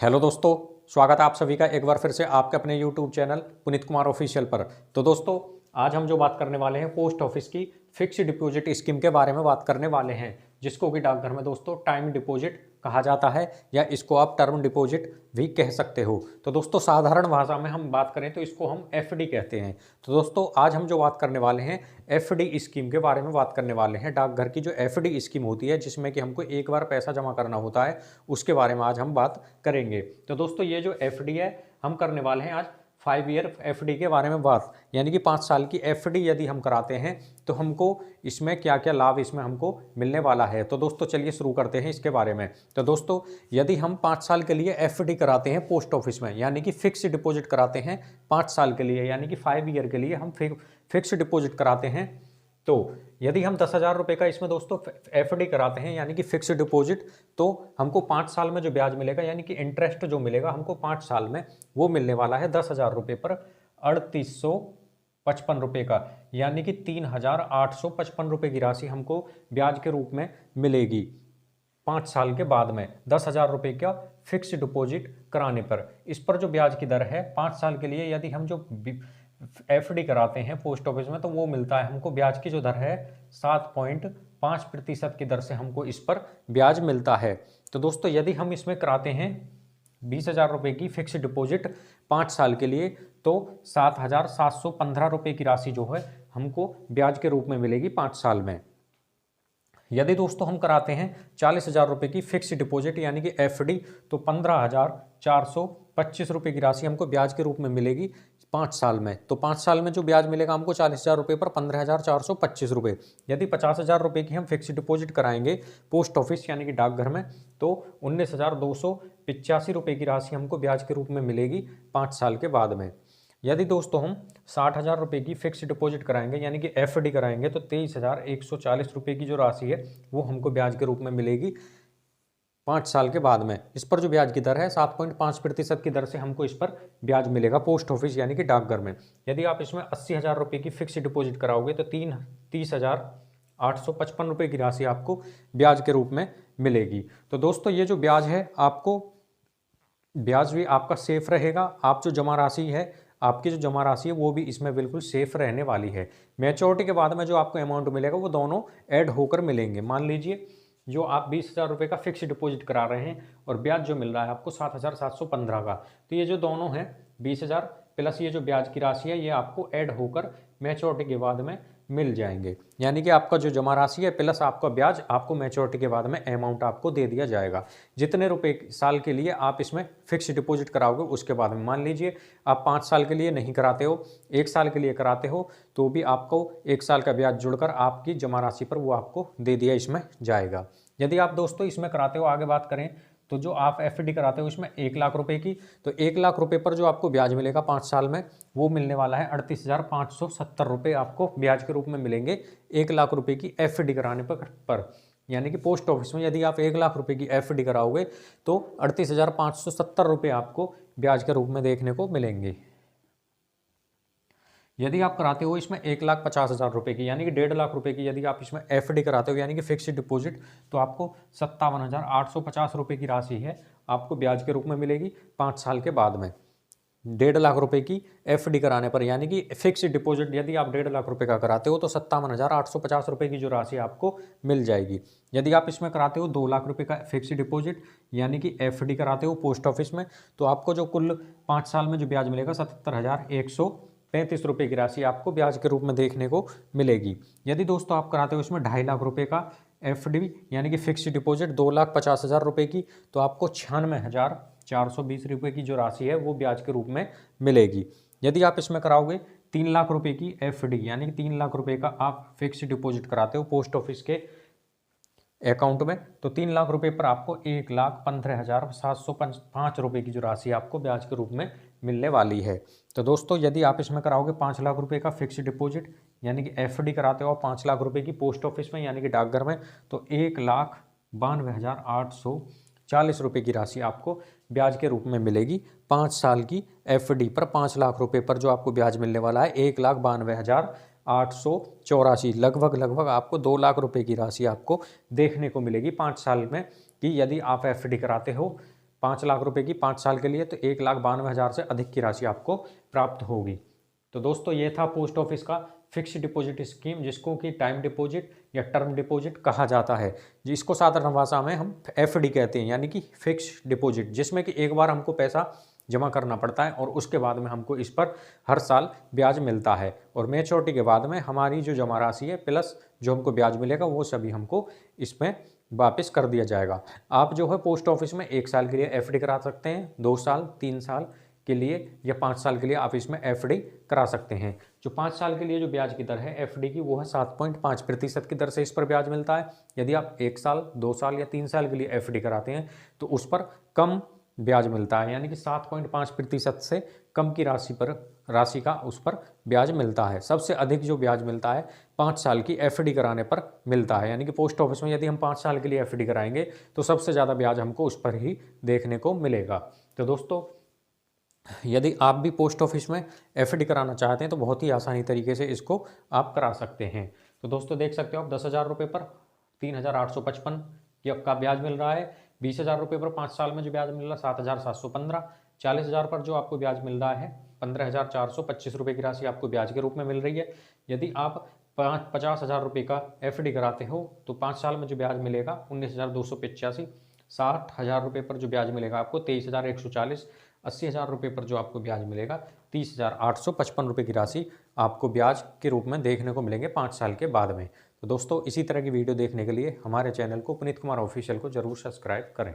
Hello दोस्तों, स्वागत है आप सभी का एक बार फिर से आपके अपने YouTube channel Puneet Kumar official पर। तो दोस्तों, आज हम जो बात करने वाले हैं पोस्ट ऑफिस की फिक्स्ड डिपॉजिट स्कीम के बारे में बात करने वाले हैं, जिसको कि डाकघर में दोस्तों टाइम डिपॉजिट कहा जाता है या इसको आप टर्म डिपॉजिट भी कह सकते हो। तो दोस्तों, साधारण भाषा में हम बात करें तो इसको हम एफडी कहते हैं। तो दोस्तों, आज हम जो बात करने वाले हैं एफडी स्कीम के बारे में बात करने वाले हैं। डाकघर की जो एफडी स्कीम होती है जिसमें कि हमको एक बार पैसा जमा करना होता है, उसके बारे में आज हम बात करेंगे। तो दोस्तों, ये जो एफडी है हम करने वाले हैं आज 5 ईयर एफडी के बारे में बात, यानी कि 5 साल की एफडी यदि हम कराते हैं तो हमको इसमें क्या क्या लाभ इसमें हमको मिलने वाला है। तो दोस्तों, चलिए शुरू करते हैं इसके बारे में। तो दोस्तों, यदि हम 5 साल के लिए एफडी कराते हैं पोस्ट ऑफिस में, यानी कि फिक्स डिपॉजिट कराते हैं 5 साल के लिए, यानी कि 5 ईयर के लिए हम फिक्स डिपॉजिट कराते हैं, तो यदि हम 10,000 रुपये का इसमें दोस्तों एफडी कराते हैं यानी कि फिक्स डिपॉजिट, तो हमको 5 साल में जो ब्याज मिलेगा यानी कि इंटरेस्ट जो मिलेगा हमको 5 साल में, वो मिलने वाला है 10,000 रुपये पर 3855 रुपये का, यानी कि 3,855 रुपये की राशि हमको ब्याज के रूप में मिलेगी 5 साल के बाद में 10,000 रुपये का फिक्स डिपॉजिट कराने पर। इस पर जो ब्याज की दर है 5 साल के लिए यदि हम जो एफडी कराते हैं पोस्ट ऑफिस में, तो वो मिलता है हमको ब्याज की जो दर है 7.5% की दर से हमको इस पर ब्याज मिलता है। तो दोस्तों, यदि हम इसमें कराते हैं 20,000 रुपये की फिक्स डिपॉजिट 5 साल के लिए, तो 7,715 रुपये की राशि जो है हमको ब्याज के रूप में मिलेगी 5 साल में। यदि दोस्तों हम कराते हैं 40,000 रुपये की फिक्स डिपॉजिट यानी कि एफडी, तो 15,425 रुपये की राशि हमको ब्याज के रूप में मिलेगी 5 साल में। तो 5 साल में जो ब्याज मिलेगा हमको 40,000 रुपये पर 15,425 रुपये। यदि 50,000 रुपये की हम फिक्स डिपॉजिट कराएंगे पोस्ट ऑफिस यानी कि डाकघर में, तो 19,285 रुपये की राशि हमको ब्याज के रूप में मिलेगी 5 साल के बाद में। यदि दोस्तों हम 60,000 रुपये की फिक्स डिपॉजिट कराएंगे यानी कि एफडी कराएंगे, तो 23,140 रुपये की जो राशि है वो हमको ब्याज के रूप में मिलेगी 5 साल के बाद में। इस पर जो ब्याज की दर है 7.5% की दर से हमको इस पर ब्याज मिलेगा पोस्ट ऑफिस यानी कि डाकघर में। यदि आप इसमें 80,000 रुपये की फिक्स डिपॉजिट कराओगे तो 30,855 रुपये की राशि आपको ब्याज के रूप में मिलेगी। तो दोस्तों, ये जो ब्याज है आपको ब्याज भी आपका सेफ रहेगा। आप जो जमा राशि है आपकी जो जमा राशि है वो भी इसमें बिल्कुल सेफ रहने वाली है। मैच्योरिटी के बाद में जो आपको अमाउंट मिलेगा वो दोनों ऐड होकर मिलेंगे। मान लीजिए जो आप 20,000 रुपये का फिक्स डिपॉजिट करा रहे हैं और ब्याज जो मिल रहा है आपको 7,715 का, तो ये जो दोनों हैं 20,000 प्लस ये जो ब्याज की राशि है ये आपको ऐड होकर मैच्योरिटी के बाद में मिल जाएंगे। यानी कि आपका जो जमा राशि है प्लस आपका ब्याज आपको मैच्योरिटी के बाद में अमाउंट आपको दे दिया जाएगा। जितने रुपए साल के लिए आप इसमें फिक्स डिपॉजिट कराओगे उसके बाद में, मान लीजिए आप 5 साल के लिए नहीं कराते हो, 1 साल के लिए कराते हो, तो भी आपको 1 साल का ब्याज जुड़कर आपकी जमा राशि पर वो आपको दे दिया इसमें जाएगा। यदि आप दोस्तों इसमें कराते हो, आगे बात करें तो जो आप एफडी कराते हो इसमें 1 लाख रुपए की, तो 1 लाख रुपए पर जो आपको ब्याज मिलेगा 5 साल में, वो मिलने वाला है 38,570 रुपये आपको ब्याज के रूप में मिलेंगे 1 लाख रुपए की एफडी कराने पर। यानी कि पोस्ट ऑफिस में यदि आप 1 लाख रुपए की एफडी कराओगे तो 38,570 रुपये आपको ब्याज के रूप में देखने को मिलेंगे। यदि आप कराते हो इसमें 1,50,000 रुपये की यानी कि 1.5 लाख रुपए की यदि आप इसमें एफडी कराते हो यानी कि फिक्स्ड डिपॉजिट, तो आपको 57,850 रुपये की राशि है आपको ब्याज के रूप में मिलेगी 5 साल के बाद में। 1.5 लाख रुपए की एफडी कराने पर यानी कि फिक्स्ड डिपॉजिट यदि आप 1.5 लाख रुपए का कराते हो तो 57,850 रुपये की जो राशि आपको मिल जाएगी। यदि आप इसमें कराते हो 2 लाख रुपए का फिक्स्ड डिपॉजिट यानी कि एफडी कराते हो पोस्ट ऑफिस में, तो आपको जो कुल 5 साल में जो ब्याज मिलेगा 77,135 रुपये की राशि आपको ब्याज के रूप में देखने को मिलेगी। यदि दोस्तों आप कराते हो इसमें 2.5 लाख रुपए का एफडी यानी कि फिक्स्ड डिपॉजिट 2,50,000 रुपये की, तो आपको 96,420 रुपये की जो राशि है वो ब्याज के रूप में मिलेगी। यदि आप इसमें कराओगे 3 लाख रुपए की एफडी यानी कि 3 लाख रुपए का आप फिक्स्ड डिपॉजिट कराते हो पोस्ट ऑफिस के अकाउंट में, तो 3 लाख रुपए पर आपको 1,15,705 रुपये की जो राशि आपको ब्याज के रूप में मिलने वाली है। तो दोस्तों, यदि आप इसमें कराओगे 5 लाख रुपए का फिक्स्ड डिपॉजिट यानी कि एफडी कराते हो 5 लाख रुपए की पोस्ट ऑफिस में यानी कि डाकघर में, तो 1,92,840 रुपये की राशि आपको ब्याज के रूप में मिलेगी 5 साल की एफडी पर। 5 लाख रुपए पर जो आपको ब्याज मिलने वाला है 1,92,884, लगभग आपको 2 लाख रुपए की राशि आपको देखने को मिलेगी 5 साल में, कि यदि आप एफडी कराते हो 5 लाख रुपए की 5 साल के लिए, तो 1,92,000 से अधिक की राशि आपको प्राप्त होगी। तो दोस्तों ये था पोस्ट ऑफिस का फिक्स डिपॉजिट स्कीम, जिसको कि टाइम डिपॉजिट या टर्म डिपॉजिट कहा जाता है, जिसको साधारण भाषा में हम एफडी कहते हैं, यानी कि फिक्स डिपॉजिट, जिसमें कि एक बार हमको पैसा जमा करना पड़ता है और उसके बाद में हमको इस पर हर साल ब्याज मिलता है, और मैच्योरिटी के बाद में हमारी जो जमा राशि है प्लस जो हमको ब्याज मिलेगा वो सभी हमको इसमें वापस कर दिया जाएगा। आप जो है पोस्ट ऑफिस में 1 साल के लिए एफडी करा सकते हैं, 2 साल, 3 साल के लिए या 5 साल के लिए आप इसमें एफडी करा सकते हैं। जो 5 साल के लिए जो ब्याज की दर है एफडी की, वो है 7.5% की दर से इस पर ब्याज मिलता है। यदि आप 1 साल, 2 साल या 3 साल के लिए एफडी कराते हैं तो उस पर कम ब्याज मिलता है, यानी कि 7.5% से कम की राशि का उस पर ब्याज मिलता है। सबसे अधिक जो ब्याज मिलता है 5 साल की एफडी कराने पर मिलता है, यानी कि पोस्ट ऑफिस में यदि हम 5 साल के लिए एफडी कराएंगे तो सबसे ज़्यादा ब्याज हमको उस पर ही देखने को मिलेगा। तो दोस्तों यदि आप भी पोस्ट ऑफिस में एफडी कराना चाहते हैं तो बहुत ही आसानी तरीके से इसको आप करा सकते हैं। तो दोस्तों देख सकते हो आप 10,000 रुपये पर 3,855 का ब्याज मिल रहा है, 20,000 रुपये पर 5 साल में जो ब्याज मिल रहा है 7,715, 40,000 पर जो आपको ब्याज मिल रहा है 15,425 रुपये की राशि आपको ब्याज के रूप में मिल रही है। यदि आप 50,000 रुपये का एफडी कराते हो तो 5 साल में जो ब्याज मिलेगा 19,285, 60,000 रुपये पर जो ब्याज मिलेगा आपको 23,140, 80,000 रुपये पर जो आपको ब्याज मिलेगा 30,855 रुपये की राशि आपको ब्याज के रूप में देखने को मिलेंगे 5 साल के बाद में। तो दोस्तों इसी तरह की वीडियो देखने के लिए हमारे चैनल को पुनीत कुमार ऑफिशियल को जरूर सब्सक्राइब करें।